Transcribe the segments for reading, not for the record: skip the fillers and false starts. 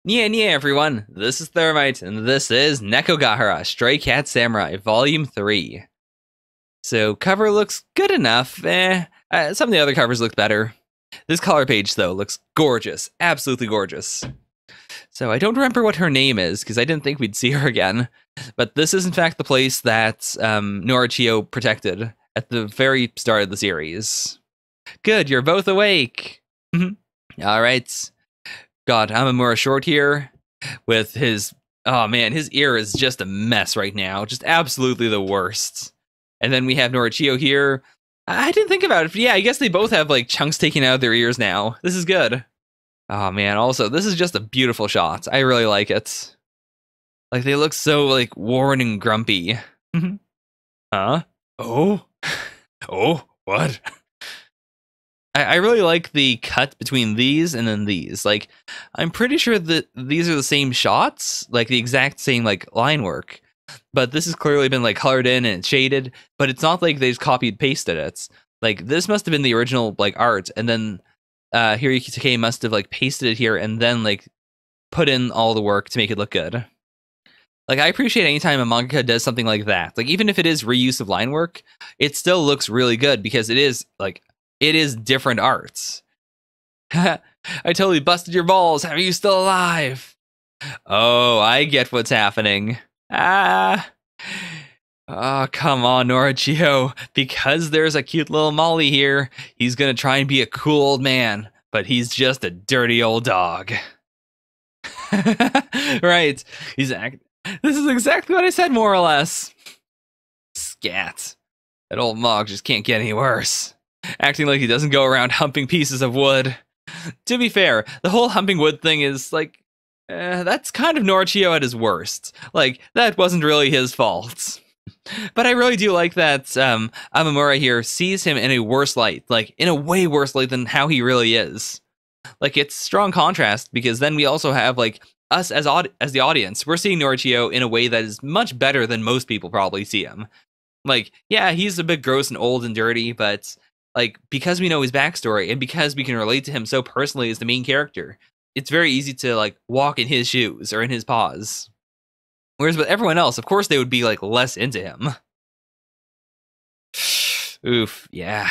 Yeah, everyone, this is Thermite, and this is Nekogahara, Stray Cat Samurai, Volume 3. So, cover looks good enough, some of the other covers look better. This color page, though, looks gorgeous, absolutely gorgeous. So, I don't remember what her name is, because I didn't think we'd see her again. But this is, in fact, the place that Norachio protected at the very start of the series. Good, you're both awake! Alright. God, Amamura Short here with his, oh man, his ear is just a mess right now. Just absolutely the worst. And then we have Norachio here. I didn't think about it, but yeah, I guess they both have like chunks taken out of their ears now. This is good. Oh man, also, this is just a beautiful shot. I really like it. Like, they look so like worn and grumpy. Huh? Oh? Oh? What? I really like the cut between these and then these. Like, I'm pretty sure that these are the same shots, like the exact same like line work. But this has clearly been like colored in and shaded, but it's not like they just copied pasted it. Like, this must have been the original like art, and then Hiroyuki Takei must have like pasted it here and then like put in all the work to make it look good. Like, I appreciate anytime a mangaka does something like that. Like, even if it is reuse of line work, it still looks really good because it is like, it is different arts. I totally busted your balls. How are you still alive? Oh, I get what's happening. Ah. Oh, come on, Norachio. Because there's a cute little Molly here, he's gonna try and be a cool old man, but he's just a dirty old dog. Right. This is exactly what I said, more or less. Scat. That old Mog just can't get any worse. Acting like he doesn't go around humping pieces of wood. To be fair, the whole humping wood thing is like, that's kind of Norachio at his worst. Like, that wasn't really his fault. But I really do like that Amamura here sees him in a worse light, like in a way worse light than how he really is. Like, it's strong contrast because then we also have like us as the audience. We're seeing Norachio in a way that is much better than most people probably see him. Like, yeah, he's a bit gross and old and dirty, but like, because we know his backstory and because we can relate to him so personally as the main character, it's very easy to like walk in his shoes or in his paws. Whereas with everyone else, of course, they would be like less into him. Oof, yeah.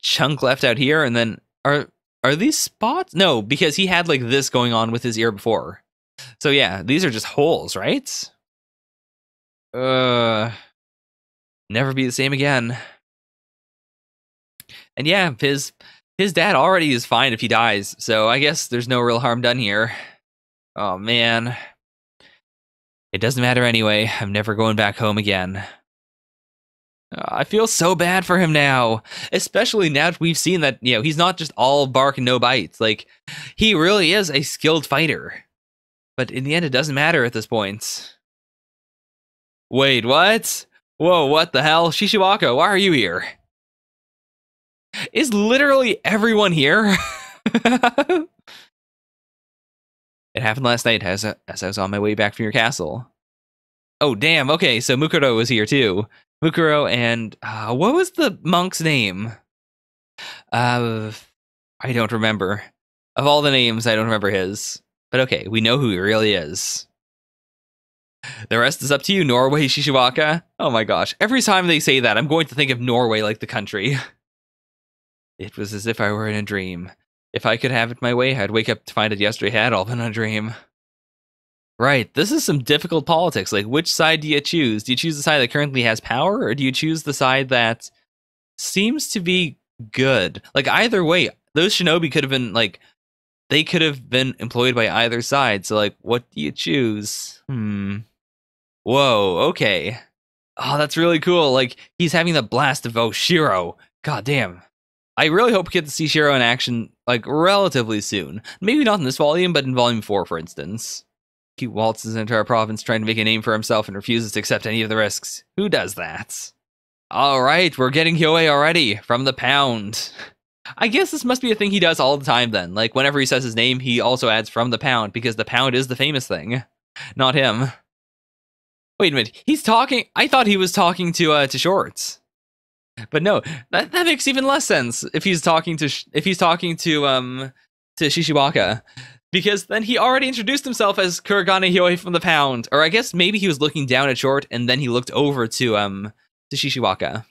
Chunk left out here, and then are these spots? No, because he had like this going on with his ear before. So yeah, these are just holes, right? Never be the same again. And yeah, his dad already is fine if he dies, so I guess there's no real harm done here. Oh man. It doesn't matter anyway, I'm never going back home again. I feel so bad for him now, especially now that we've seen that, you know, he's not just all bark and no bites. Like, he really is a skilled fighter. But in the end, it doesn't matter at this point. Wait, what? Whoa, what the hell? Shishiwaka, why are you here? Is literally everyone here? It happened last night as I was on my way back from your castle. Oh, damn, okay, so Mukuro was here too. Mukuro and, what was the monk's name? I don't remember. Of all the names, I don't remember his. But okay, we know who he really is. The rest is up to you, Norway Shishiwaka. Oh my gosh, every time they say that, I'm going to think of Norway like the country. It was as if I were in a dream. If I could have it my way, I'd wake up to find it yesterday had all been a dream. Right, this is some difficult politics. Like, which side do you choose? Do you choose the side that currently has power, or do you choose the side that seems to be good? Like, either way, those shinobi could have been, like, they could have been employed by either side. So, like, what do you choose? Whoa, okay. Oh, that's really cool. Like, he's having the blast of Shiro. God damn. I really hope we get to see Shiro in action, like, relatively soon. Maybe not in this volume, but in volume 4, for instance. He waltzes into our province trying to make a name for himself and refuses to accept any of the risks. Who does that? Alright, we're getting Hyoe already, from the pound. I guess this must be a thing he does all the time then. Like, whenever he says his name, he also adds from the pound, because the pound is the famous thing. Not him. Wait a minute, he's talking... I thought he was talking to Shorts. But no, that makes even less sense if he's talking to Shishiwaka. Because then he already introduced himself as Kuragane Hyoi from the Pound. Or I guess maybe he was looking down at Short and then he looked over to Shishiwaka.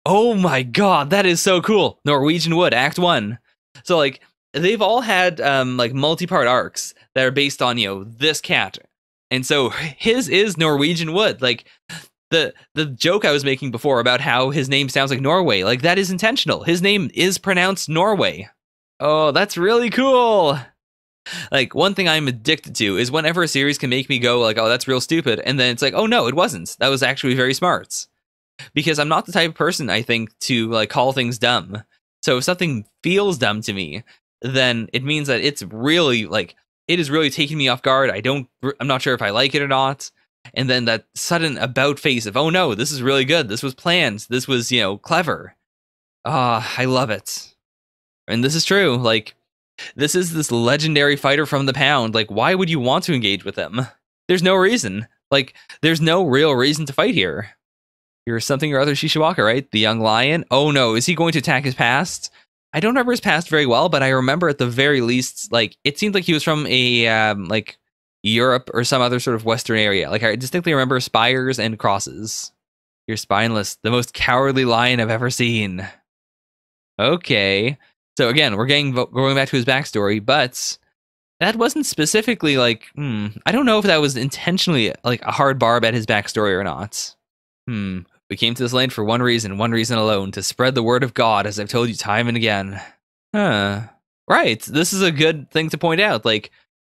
Oh my god, that is so cool. Norwegian Wood, Act 1. So like they've all had like multi-part arcs that are based on, this cat. And so his is Norwegian Wood. Like the joke I was making before about how his name sounds like Norway, like that is intentional. His name is pronounced Norway. Oh, that's really cool. Like, one thing I'm addicted to is whenever a series can make me go like, oh, that's real stupid. And then it's like, oh, no, it wasn't. That was actually very smart. Because I'm not the type of person, I think, to like call things dumb. So if something feels dumb to me, then it means that it's really like, it is really taking me off guard. I'm not sure if I like it or not. And then that sudden about face of, oh no, this is really good. This was planned. This was, clever. I love it. And this is true. Like, this is this legendary fighter from the Pound. Like, why would you want to engage with him? There's no reason. Like, there's no real reason to fight here. You're something or other Shishiwaka, right? The young lion. Oh no, is he going to attack his past? I don't remember his past very well, but I remember at the very least, like, it seemed like he was from a, like, Europe or some other sort of Western area. Like, I distinctly remember spires and crosses. You're spineless. The most cowardly lion I've ever seen. Okay. So again, we're going back to his backstory, but that wasn't specifically like, I don't know if that was intentionally like a hard barb at his backstory or not. We came to this land for one reason alone, to spread the word of God, as I've told you time and again. Right, this is a good thing to point out. Like,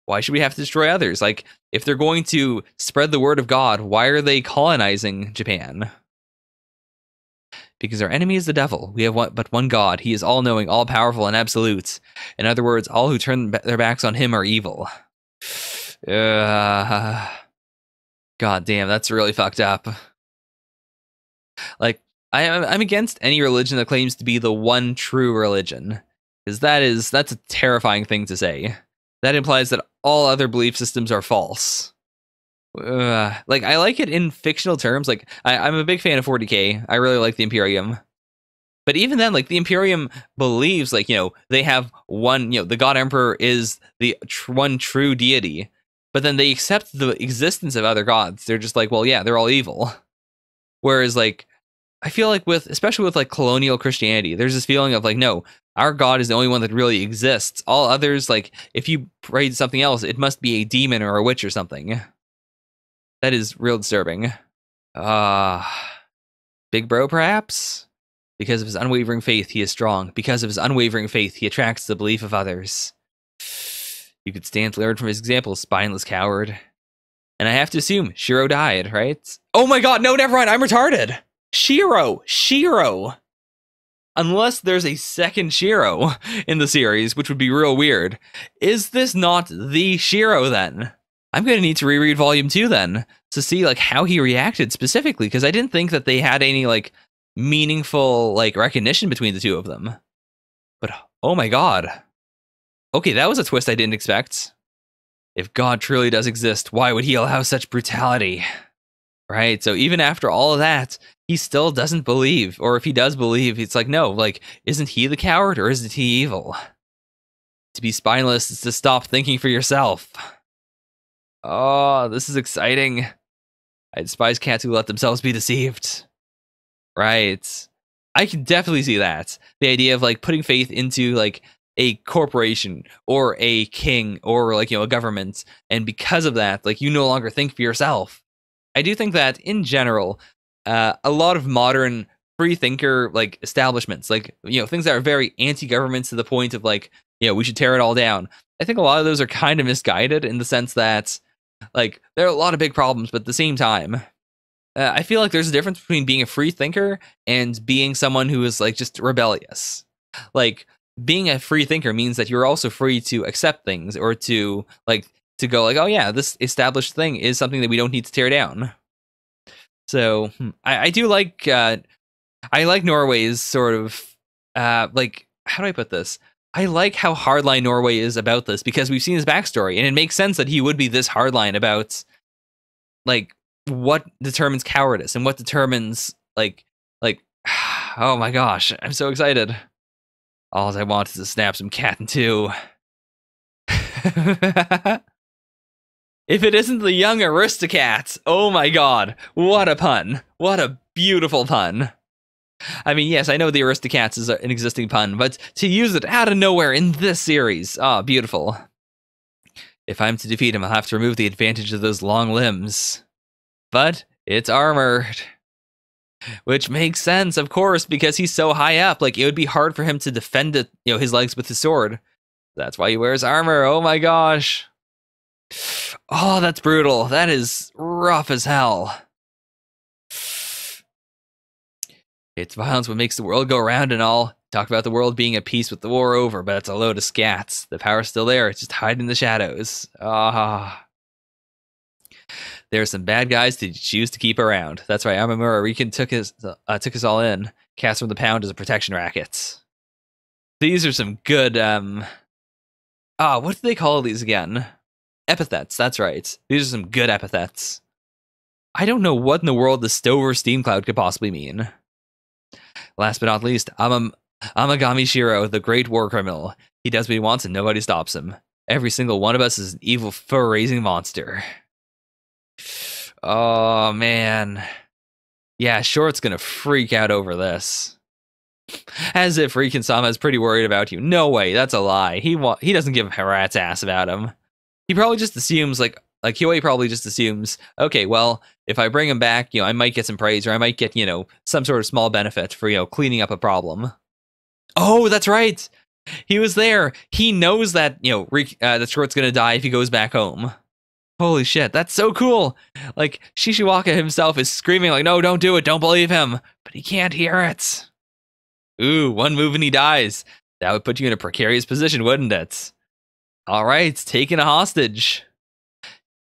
why should we have to destroy others? Like, if they're going to spread the word of God, why are they colonizing Japan? Because our enemy is the devil. We have but one God. He is all-knowing, all-powerful, and absolute. In other words, all who turn their backs on him are evil. God damn, that's really fucked up. Like, I'm against any religion that claims to be the one true religion. Because that's a terrifying thing to say. That implies that all other belief systems are false. Like, I like it in fictional terms. Like, I'm a big fan of 40k. I really like the Imperium. But even then, like, the Imperium believes, like, they have one, the God Emperor is the one true deity. But then they accept the existence of other gods. They're just like, well, yeah, they're all evil. Whereas, like, I feel like especially with, like, colonial Christianity, there's this feeling of, like, no, our God is the only one that really exists. All others, like, if you pray to something else, it must be a demon or a witch or something. That is real disturbing. Big bro, perhaps? Because of his unwavering faith, he is strong. Because of his unwavering faith, he attracts the belief of others. You could stand to learn from his example, spineless coward. And I have to assume Shiro died, right? Oh my god, no, never mind, I'm retarded! Shiro! Unless there's a second Shiro in the series, which would be real weird. Is this not the Shiro, then? I'm going to need to reread Volume 2 then to see like how he reacted specifically, because I didn't think that they had any like meaningful like recognition between the two of them. But oh my god. Okay, that was a twist I didn't expect. If God truly does exist, why would he allow such brutality? Right, so even after all of that, he still doesn't believe. Or if he does believe, it's like, no, like, isn't he the coward or isn't he evil? To be spineless is to stop thinking for yourself. Oh, this is exciting. I despise cats who let themselves be deceived. Right. I can definitely see that. The idea of like putting faith into like a corporation or a king or like, a government. And because of that, like you no longer think for yourself. I do think that in general, a lot of modern free thinker like establishments, like, things that are very anti-government to the point of like, we should tear it all down. I think a lot of those are kind of misguided in the sense that like there are a lot of big problems, but at the same time, I feel like there's a difference between being a free thinker and being someone who is like just rebellious. Like being a free thinker means that you're also free to accept things or to go like, oh yeah, this established thing is something that we don't need to tear down. So I do like I like Norway's sort of like, how do I put this? I like how hardline Norway is about this because we've seen his backstory and it makes sense that he would be this hardline about like what determines cowardice and what determines like oh my gosh, I'm so excited. All I want is to snap some cat in two. If it isn't the young aristocats, oh my god, what a pun. What a beautiful pun. I mean, yes, I know the aristocats is an existing pun, but to use it out of nowhere in this series, beautiful. If I'm to defeat him, I'll have to remove the advantage of those long limbs. But it's armored. Which makes sense, of course, because he's so high up. Like, it would be hard for him to defend it, his legs with his sword. That's why he wears armor. Oh my gosh. Oh, that's brutal. That is rough as hell. It's violence what makes the world go round and all. Talk about the world being at peace with the war over, but it's a load of scats. The power's still there. It's just hiding in the shadows. There are some bad guys to choose to keep around. That's right, Amamura Riken took us all in. Cast from the pound as a protection racket. These are some good, what do they call these again? Epithets, that's right. These are some good epithets. I don't know what in the world the Stover Steam Cloud could possibly mean. Last but not least, Amagami Shiro, the great war criminal. He does what he wants and nobody stops him. Every single one of us is an evil fur-raising monster. Oh, man. Yeah, Short's gonna freak out over this. As if Riken-sama is pretty worried about you. No way, that's a lie. He doesn't give a rat's ass about him. He probably just assumes, like Hyoei probably just assumes, okay, well, if I bring him back, I might get some praise, or I might get, some sort of small benefit for, cleaning up a problem. Oh, that's right! He was there! He knows that, that Short's gonna die if he goes back home. Holy shit, that's so cool! Like, Shishiwaka himself is screaming like, no, don't do it, don't believe him! But he can't hear it! Ooh, one move and he dies. That would put you in a precarious position, wouldn't it? Alright, taking a hostage.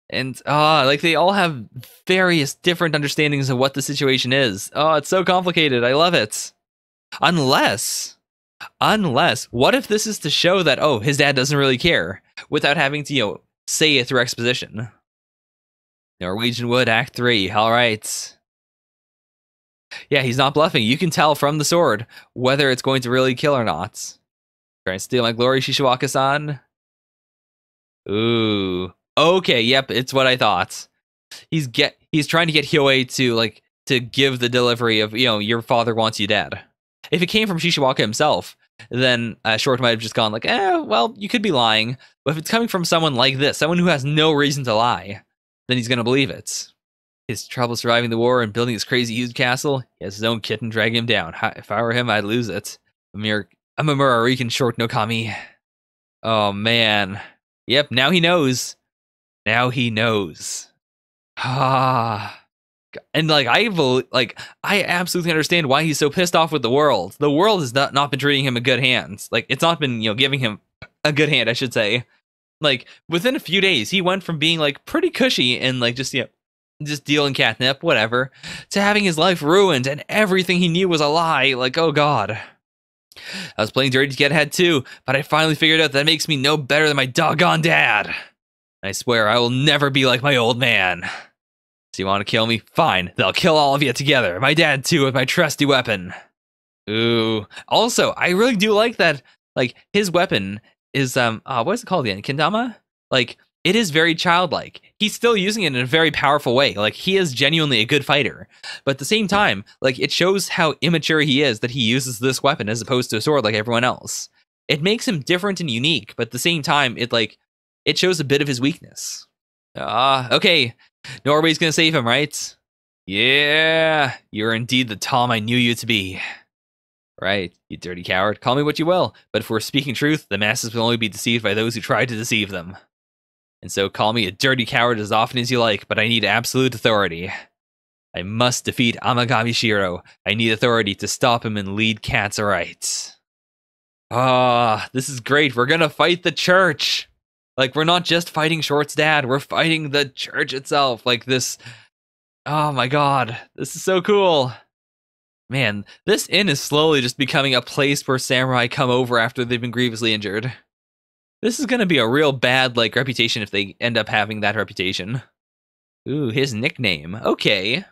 And, they all have various different understandings of what the situation is. Oh, it's so complicated, I love it. Unless, what if this is to show that, his dad doesn't really care, without having to, say it through exposition? Norwegian Wood, Act 3, alright. Yeah, he's not bluffing. You can tell from the sword whether it's going to really kill or not. Trying to steal my glory, Shishiwaka-san? Ooh. Okay, yep, it's what I thought. He's trying to get Hyoei to give the delivery of, your father wants you dead. If it came from Shishiwaka himself, then Short might have just gone like, well, you could be lying. But if it's coming from someone like this, someone who has no reason to lie, then he's going to believe it. His trouble surviving the war and building his crazy huge castle, he has his own kitten dragging him down. If I were him, I'd lose it. I'm a Riken Short no Kami. Oh, man. Yep, now he knows. Now he knows. And I absolutely understand why he's so pissed off with the world. The world has not been treating him a good hand. Like, it's not been, giving him a good hand, I should say. Like, within a few days, he went from being pretty cushy and just dealing catnip, whatever, to having his life ruined and everything he knew was a lie. Like, oh god. I was playing dirty to get ahead too, but I finally figured out that makes me no better than my doggone dad. I swear I will never be like my old man. So you want to kill me? Fine, they'll kill all of you together. My dad too, with my trusty weapon. Ooh. Also, I really do like that, his weapon is, what is it called again? Kendama? It is very childlike. He's still using it in a very powerful way. He is genuinely a good fighter. But at the same time, it shows how immature he is that he uses this weapon as opposed to a sword like everyone else. It makes him different and unique, but at the same time, it shows a bit of his weakness. Okay. Norway's gonna save him, right? Yeah, you're indeed the Tom I knew you to be. Right, you dirty coward. Call me what you will, but if we're speaking truth, the masses will only be deceived by those who try to deceive them. And so call me a dirty coward as often as you like, but I need absolute authority. I must defeat Amagami Shiro. I need authority to stop him and lead cats aright. This is great. We're gonna fight the church. We're not just fighting Short's dad, we're fighting the church itself. This... Oh my god, this is so cool. Man, this inn is slowly just becoming a place where samurai come over after they've been grievously injured. This is gonna be a real bad, reputation if they end up having that reputation. Ooh, his nickname. Okay.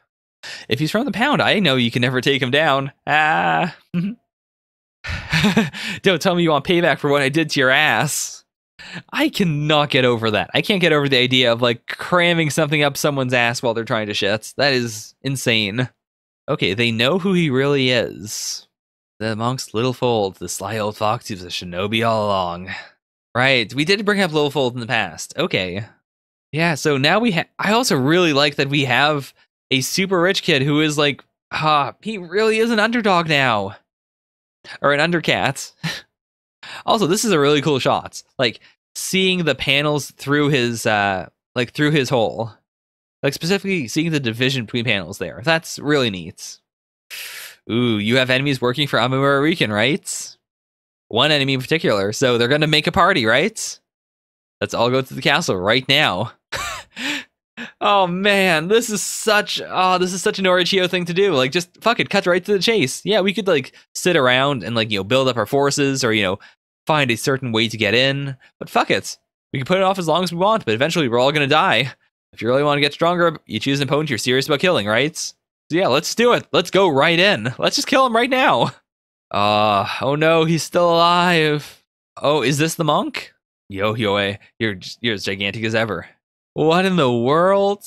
If he's from the pound, I know you can never take him down. Don't tell me you want payback for what I did to your ass. I cannot get over that. I can't get over the idea of like cramming something up someone's ass while they're trying to shit. That is insane. Okay, they know who he really is. The monk's Littlefold, the sly old fox who's a shinobi all along. Right, we did bring up Littlefold in the past. Okay. Yeah, so now I also really like that we have a super rich kid who is like, he really is an underdog now. Or an undercat. Also, this is a really cool shot. Like, seeing the panels through his, through his hole. Like, specifically seeing the division between panels there. That's really neat. Ooh, you have enemies working for Amamura Riken, right? One enemy in particular, so they're gonna make a party, right? Let's all go to the castle right now. Oh man, this is such an Orichio thing to do. Like, just fuck it, cut right to the chase. Yeah, we could like sit around and like, build up our forces or, find a certain way to get in. But fuck it. We can put it off as long as we want, but eventually we're all gonna die. If you really want to get stronger, you choose an opponent you're serious about killing, right? So yeah, let's do it. Let's go right in. Let's just kill him right now. Oh no, he's still alive. Oh, is this the monk? Yo, Hyoe, you're as gigantic as ever. What in the world?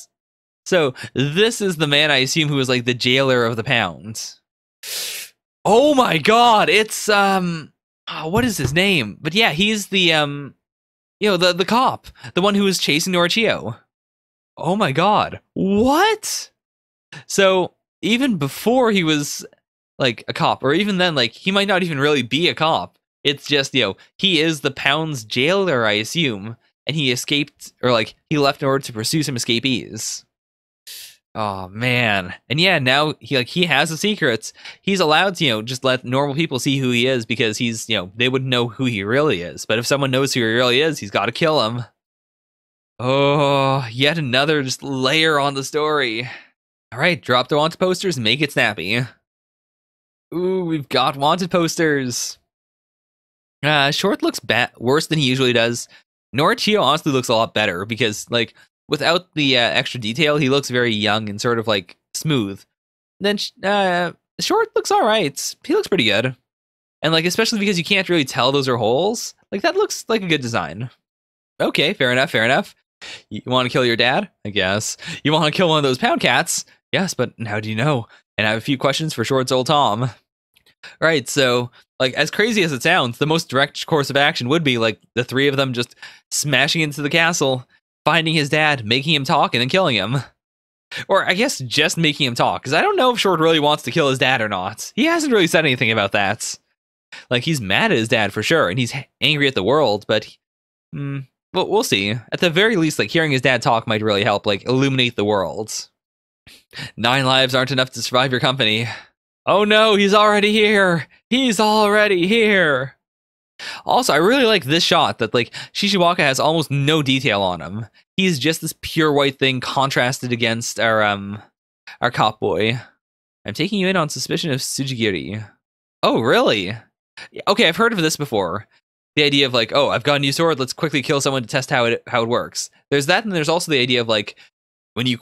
So this is the man I assume who was like the jailer of the pound. Oh my god, it's what is his name? But yeah, he's the the cop, the one who was chasing Orichio. Oh my god. What? So even before he was like a cop, or even then, like, he might not even really be a cop. It's just, he is the pound's jailer, I assume. And he escaped, or like, he left in order to pursue some escapees. Oh man. And yeah, now he has the secrets. He's allowed to, just let normal people see who he is because he's, they wouldn't know who he really is. But if someone knows who he really is, he's got to kill him. Oh, yet another just layer on the story. All right, drop the wanted posters and make it snappy. Ooh, we've got wanted posters. Short looks worse than he usually does. Orichio honestly looks a lot better because, like, without the extra detail, he looks very young and sort of, like, smooth. Then, Short looks alright. He looks pretty good. And, like, especially because you can't really tell those are holes. Like, that looks like a good design. Okay, fair enough, fair enough. You want to kill your dad? I guess. You want to kill one of those pound cats? Yes, but how do you know? And I have a few questions for Short's old Tom. Right, so, like, as crazy as it sounds, the most direct course of action would be, like, the three of them just smashing into the castle, finding his dad, making him talk, and then killing him. Or, I guess, just making him talk, because I don't know if Short really wants to kill his dad or not. He hasn't really said anything about that. Like, he's mad at his dad for sure, and he's angry at the world, but, well, we'll see. At the very least, like, hearing his dad talk might really help, like, illuminate the world. 9 lives aren't enough to survive your company. Oh no, he's already here! He's already here! Also, I really like this shot that, like, Shishiwaka has almost no detail on him. He's just this pure white thing contrasted against our cop boy. I'm taking you in on suspicion of Tsujigiri. Oh, really? Okay, I've heard of this before. The idea of, like, oh, I've got a new sword, let's quickly kill someone to test how it works. There's that, and there's also the idea of, like, when you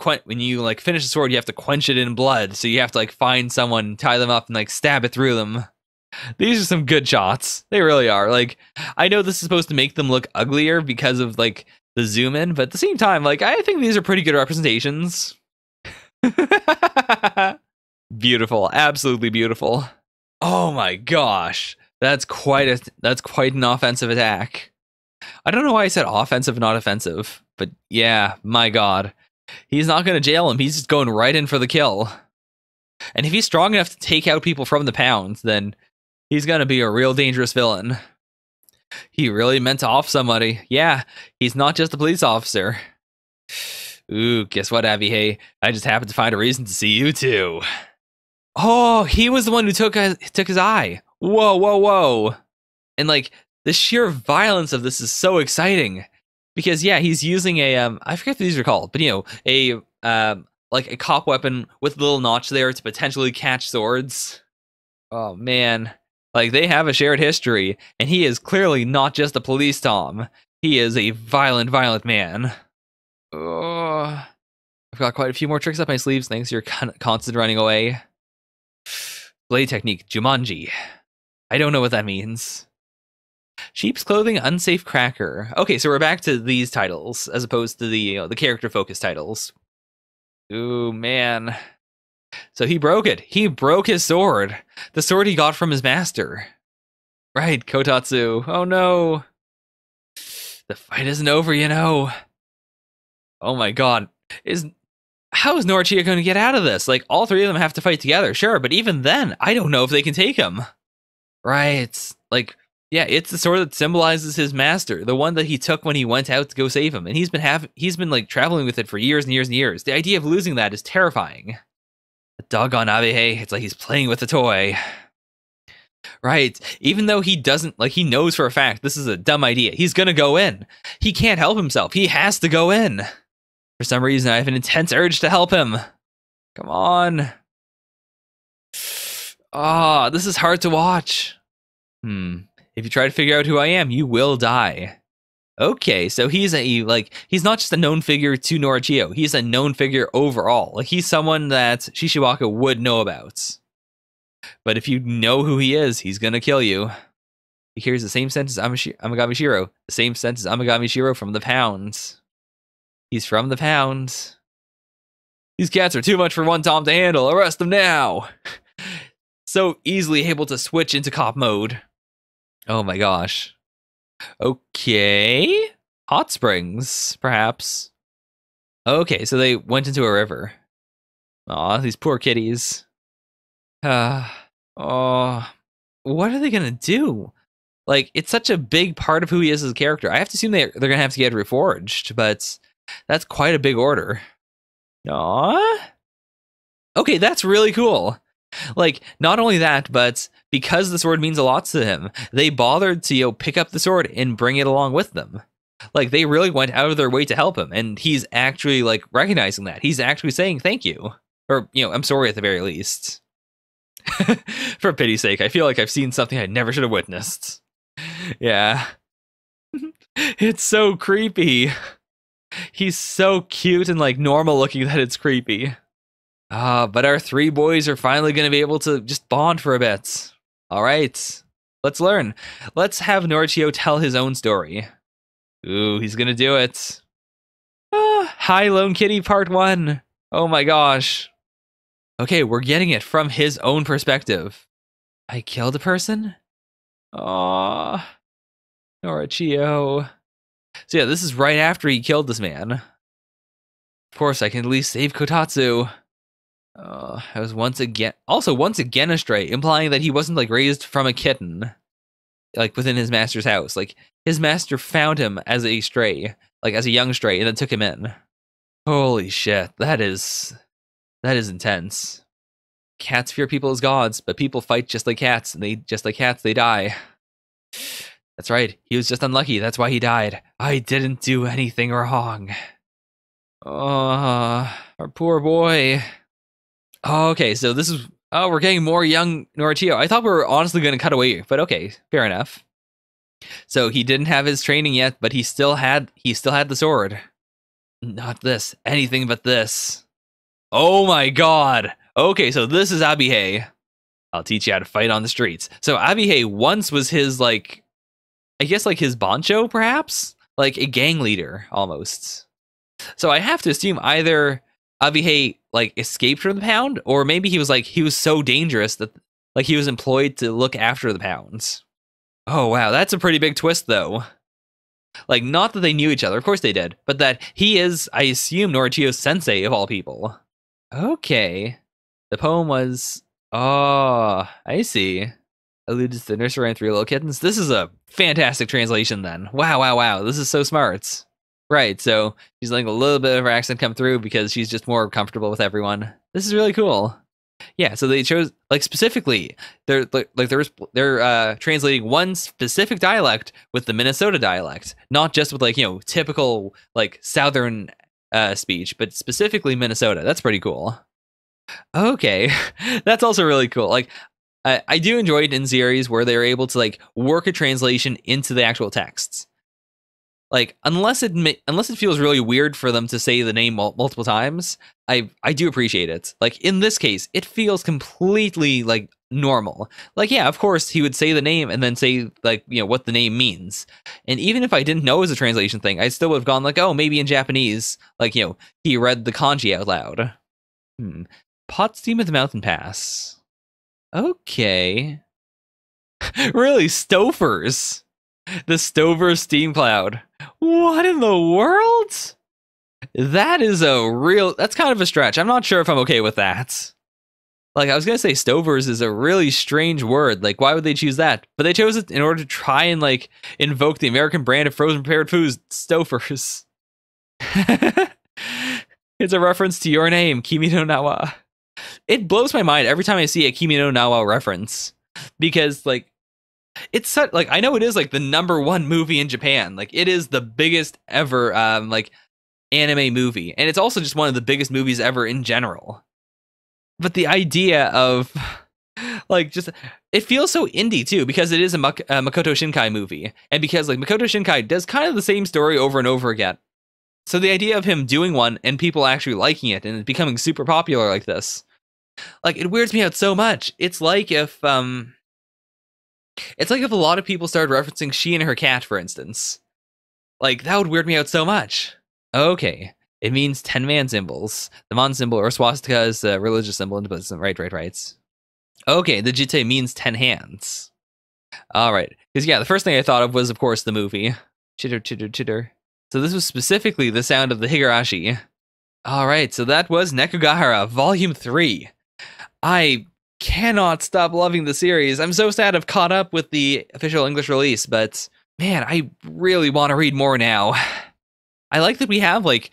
like finish the sword, you have to quench it in blood. So you have to like find someone, tie them up, and like stab it through them. These are some good shots. They really are. Like, I know this is supposed to make them look uglier because of like the zoom in, but at the same time, like, I think these are pretty good representations. Beautiful, absolutely beautiful. Oh my gosh, that's quite an offensive attack. I don't know why I said offensive, not offensive, but yeah, my god. He's not going to jail him. He's just going right in for the kill. And if he's strong enough to take out people from the pound, then he's going to be a real dangerous villain. He really meant to off somebody. Yeah, he's not just a police officer. Ooh, guess what, Abby? Hey, I just happened to find a reason to see you too. Oh, he was the one who took his eye. Whoa, whoa, whoa. And like, the sheer violence of this is so exciting. Because yeah, he's using a I forget what these are called, but like a cop weapon with a little notch there to potentially catch swords. Oh man, like they have a shared history, and he is clearly not just a police Tom. He is a violent man. Oh, I've got quite a few more tricks up my sleeves thanks to your constant running away. Blade technique, Jumanji. I don't know what that means. Sheep's clothing, unsafe cracker. Okay, so we're back to these titles as opposed to the character focused titles. Ooh, man. So he broke it. He broke his sword. The sword he got from his master. Right, Kotatsu. Oh no. The fight isn't over, you know. Oh my god. How is Norchiya going to get out of this? Like, all three of them have to fight together, sure, but even then, I don't know if they can take him. Right. Like, yeah, it's the sword that symbolizes his master, the one that he took when he went out to go save him, and he's been like traveling with it for years and years and years. The idea of losing that is terrifying. The doggone Abihei, it's like he's playing with a toy. Right. Even though he doesn't, like, he knows for a fact this is a dumb idea. He's gonna go in. He can't help himself. He has to go in. For some reason, I have an intense urge to help him. Come on. Oh, this is hard to watch. If you try to figure out who I am, you will die. Okay, so he's not just a known figure to Norchiyo. He's a known figure overall. Like, he's someone that Shishiwaka would know about. But if you know who he is, he's gonna kill you. He carries the same scent as Amagami Shiro. The same scent as Amagami Shiro from the Pound. He's from the Pound. These cats are too much for one Tom to handle. Arrest them now. So easily able to switch into cop mode. Oh my gosh. Okay. Hot springs, perhaps. Okay, so they went into a river. Aw, these poor kitties. Oh, what are they gonna do? Like, it's such a big part of who he is as a character. I have to assume they're gonna have to get reforged, but that's quite a big order. Aw. Okay, that's really cool. Like, not only that, but because the sword means a lot to him, they bothered to, pick up the sword and bring it along with them. Like, they really went out of their way to help him, and he's actually, like, recognizing that. He's actually saying thank you. Or, I'm sorry at the very least. For pity's sake, I feel like I've seen something I never should have witnessed. Yeah. It's so creepy. He's so cute and, like, normal looking that it's creepy. But our three boys are finally going to be able to just bond for a bit. All right, let's learn. Let's have Norchiyo tell his own story. Ooh, he's going to do it. Hi, Lone Kitty Part 1. Oh my gosh. Okay, we're getting it from his own perspective. I killed a person? Aww. Norchiyo. So yeah, this is right after he killed this man. Of course, I can at least save Kotatsu. I was once again a stray, implying that he wasn't, like, raised from a kitten, like, within his master's house. Like, his master found him as a stray, like, as a young stray, and then took him in. Holy shit, that is intense. Cats fear people as gods, but people fight just like cats, and they die. That's right, he was just unlucky, that's why he died. I didn't do anything wrong. Our poor boy. Okay, so this is... Oh, we're getting more young Norchiyo. I thought we were honestly going to cut away, but okay, fair enough. So he didn't have his training yet, but he still had the sword. Not this. Anything but this. Oh my god. Okay, so this is Abihei. I'll teach you how to fight on the streets. So Abihei once was his, like... I guess, like, his bancho, perhaps? Like, a gang leader, almost. So I have to assume either... Abihei, like, escaped from the Pound, or maybe he was so dangerous that, like, he was employed to look after the Pounds. Oh wow, that's a pretty big twist, though. Like, not that they knew each other, of course they did, but that he is, I assume, Norchiyo's sensei of all people. Okay. The poem was... Oh, I see. Alluded to the nursery and three little kittens. This is a fantastic translation, then. Wow. This is so smart. Right, so she's letting a little bit of her accent come through because she's just more comfortable with everyone. This is really cool. Yeah, so they chose, like, specifically, they're translating one specific dialect with the Minnesota dialect, not just with, like, typical, like, Southern speech, but specifically Minnesota. That's pretty cool. Okay, that's also really cool. Like, I do enjoy it in series where they're able to, like, work a translation into the actual texts. Like, unless it feels really weird for them to say the name multiple times, I do appreciate it. Like, in this case, it feels completely, like, normal. Like, yeah, of course, he would say the name and then say, like, what the name means. And even if I didn't know it was a translation thing, I still would have gone, like, oh, maybe in Japanese, like, he read the kanji out loud. Pot steam at the mountain pass. Okay. Really, Stofers. The Stover steam cloud. What in the world? That is that's kind of a stretch. I'm not sure if I'm okay with that. Like, I was going to say Stovers is a really strange word. Like, why would they choose that? But they chose it in order to try and, like, invoke the American brand of frozen prepared foods, Stofers. It's a reference to your name, Kimi no Nawa. It blows my mind every time I see a Kimi no Nawa reference. Because, like, it's such, like, I know it is, like, the #1 movie in Japan. Like, it is the biggest ever, like, anime movie. And it's also just one of the biggest movies ever in general. But the idea of, like, just, it feels so indie, too, because it is a Makoto Shinkai movie. And because, like, Makoto Shinkai does kind of the same story over and over again. So the idea of him doing one and people actually liking it and it becoming super popular like this, like, it weirds me out so much. It's like if a lot of people started referencing She and Her Cat, for instance. Like, that would weird me out so much. Okay. It means 10-man symbols. The mon symbol or swastika is a religious symbol in Buddhism. Right. Okay, the jite means 10 hands. All right. Because, yeah, the first thing I thought of was, of course, the movie. Chitter, chitter, chitter. So this was specifically the sound of the higurashi. All right, so that was Nekogahara, Volume 3. I cannot stop loving the series. I'm so sad I've caught up with the official English release, but, man, I really want to read more now. I like that we have, like,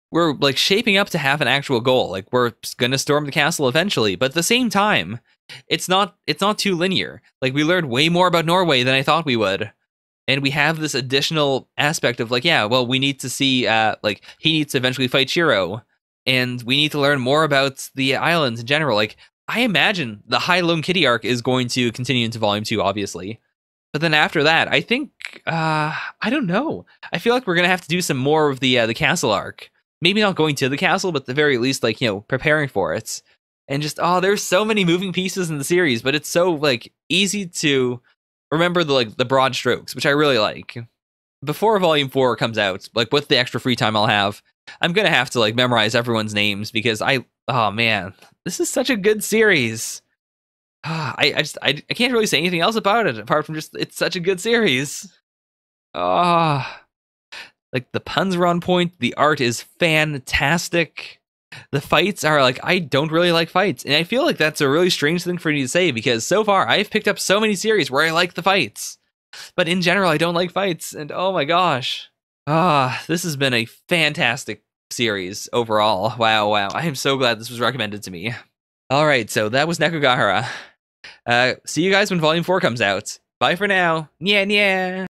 we're, like, shaping up to have an actual goal. Like, we're gonna storm the castle eventually, but at the same time, it's not too linear. Like, we learned way more about Norway than I thought we would. And we have this additional aspect of, like, yeah, well, we need to see, like, he needs to eventually fight Shiro. And we need to learn more about the islands in general. Like, I imagine the High Lone Kitty arc is going to continue into Volume 2, obviously. But then after that, I think, I don't know. I feel like we're going to have to do some more of the castle arc. Maybe not going to the castle, but at the very least, like, preparing for it. And just, there's so many moving pieces in the series, but it's so, like, easy to remember the broad strokes, which I really like. Before Volume 4 comes out, like, with the extra free time I'll have, I'm going to have to, like, memorize everyone's names because oh man, this is such a good series. I can't really say anything else about it apart from just, it's such a good series. Like, the puns were on point. The art is fantastic. The fights are, like, I don't really like fights. And I feel like that's a really strange thing for me to say because so far I've picked up so many series where I like the fights. But in general, I don't like fights. And oh my gosh. This has been a fantastic series overall. Wow. I am so glad this was recommended to me. All right, so that was Nekogahara. See you guys when Volume 4 comes out. Bye for now. Yeah.